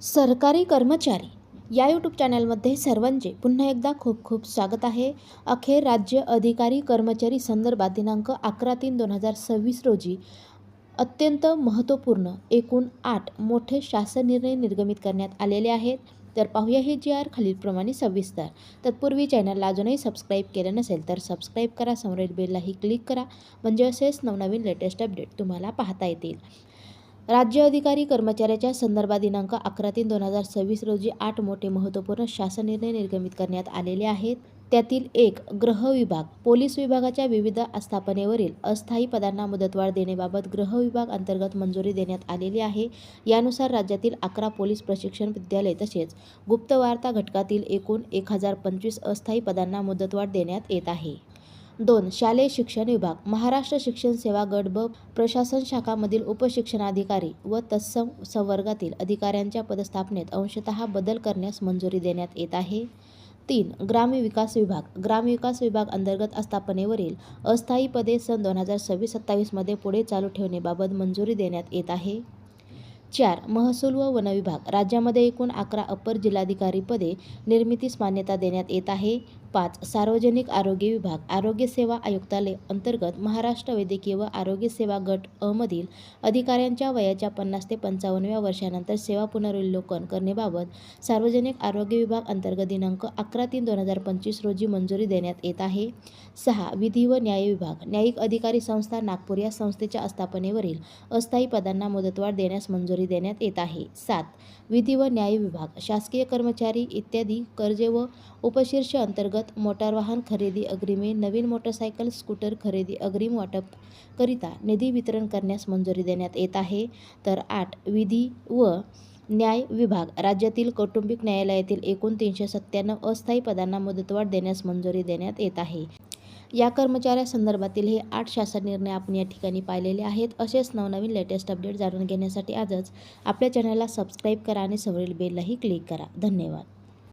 सरकारी कर्मचारी या यूट्यूब चॅनलमध्ये सर्वांचे पुन्हा एकदा खूप खूप स्वागत आहे. अखेर राज्य अधिकारी कर्मचारी संदर्भात दिनांक 11/3/2026 रोजी अत्यंत महत्त्वपूर्ण एकूण 8 मोठे शासन निर्णय निर्गमित करण्यात आलेले आहेत. तर पाहूया हे जी खालीलप्रमाणे सविस्तर. तत्पूर्वी चॅनलला अजूनही सबस्क्राईब केलं नसेल तर सबस्क्राईब करा, समोरील बेललाही क्लिक करा, म्हणजे असेच नवनवीन लेटेस्ट अपडेट तुम्हाला पाहता येतील. राज्य अधिकारी कर्मचाऱ्याच्या संदर्भात दिनांक 11/3/2026 रोजी 8 मोठे महत्त्वपूर्ण शासन निर्णय निर्गमित करण्यात आलेले आहेत. त्यातील एक गृह विभाग. पोलीस विभागाच्या विविध आस्थापनेवरील अस्थायी पदांना मुदतवाढ देण्याबाबत गृह विभाग अंतर्गत मंजुरी देण्यात आलेली आहे. यानुसार राज्यातील 11 पोलीस प्रशिक्षण विद्यालय तसेच गुप्तवार्ता घटकातील एकूण 1025 अस्थायी पदांना मुदतवाढ देण्यात येत आहे. 2. शालेय शिक्षण विभाग. महाराष्ट्र शिक्षण सेवा गट ब प्रशासन शाखामधील उपशिक्षणाधिकारी व तत्सम संवर्गातील अधिकाऱ्यांच्या पदस्थापनेत अंशतः बदल करण्यास मंजुरी देण्यात येत आहे. 3. ग्रामविकास विभाग. ग्रामविकास विभाग अंतर्गत आस्थापनेवरील अस्थायी पदे सन 2026-27 मध्ये पुढे चालू ठेवण्याबाबत मंजुरी देण्यात येत आहे. 4. महसूल व वन विभाग. राज्यामध्ये एकूण 11 अपर जिल्हाधिकारी पदे निर्मितीस मान्यता देण्यात येत आहे. 5. सार्वजनिक आरोग्य विभाग. आरोग्य सेवा आयुक्तालय अंतर्गत महाराष्ट्र वैद्यकीय व आरोग्य सेवा गट अ मधील अधिकाऱ्यांच्या वयाच्या 50 ते 55व्या वर्षानंतर सेवा पुनर्विलोकन करण्याबाबत सार्वजनिक आरोग्य विभाग अंतर्गत दिनांक 11/3/2025 रोजी मंजुरी देण्यात येत आहे. 6. विधी व न्याय विभाग. न्यायिक अधिकारी संस्था नागपूर या संस्थेच्या आस्थापनेवरील अस्थायी पदांना मुदतवाढ देण्यास मंजुरी देण्यात येत आहे. 7. विधी व न्याय विभाग. शासकीय कर्मचारी इत्यादी कर्जे व उपशीर्ष अंतर्गत मोटार वाहन खरेदी अग्रिमे, नवीन मोटरसायकल स्कूटर खरेदी अग्रिम वाटप करिता निधी वितरण करण्यास मंजुरी देण्यात येत आहे. तर 8. विधी व न्याय विभाग. राज्यातील कौटुंबिक न्यायालयातील एकूण 397 अस्थायी पदांना मुदतवाढ देण्यास मंजुरी देण्यात येत आहे. या कर्मचाऱ्यासंदर्भातील हे 8 शासन निर्णय आपण या ठिकाणी पाहिलेले आहेत. असेच नवनवीन लेटेस्ट अपडेट जाणून घेण्यासाठी आजच आपल्या चॅनलला सबस्क्राईब करा आणि समोरील बेललाही क्लिक करा. धन्यवाद.